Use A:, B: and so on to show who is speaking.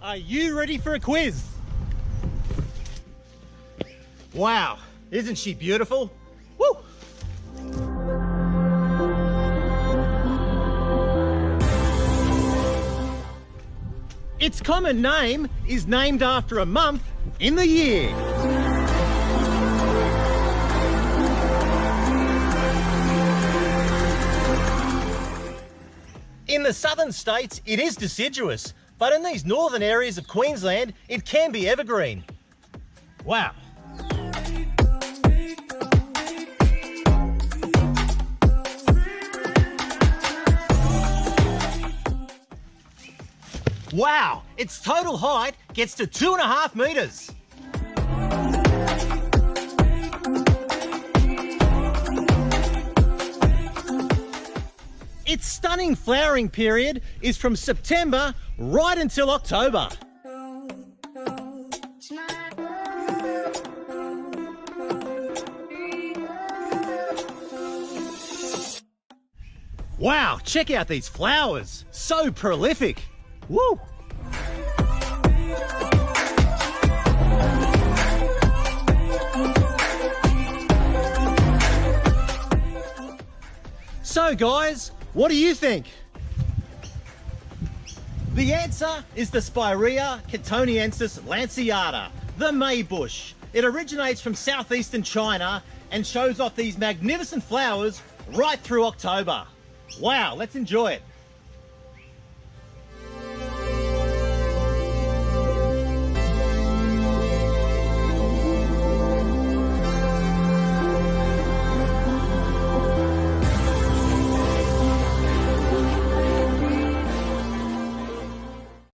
A: Are you ready for a quiz? Wow, isn't she beautiful? Woo! Its common name is named after a month in the year. In the southern states, it is deciduous, but in these northern areas of Queensland, it can be evergreen. Wow. Wow, its total height gets to 2.5 meters. Its stunning flowering period is from September right until October. Wow, check out these flowers, so prolific. Woo! So guys, what do you think? The answer is the Spirea cantoniensis lanceata, the Maybush. It originates from southeastern China and shows off these magnificent flowers right through October. Wow, let's enjoy it.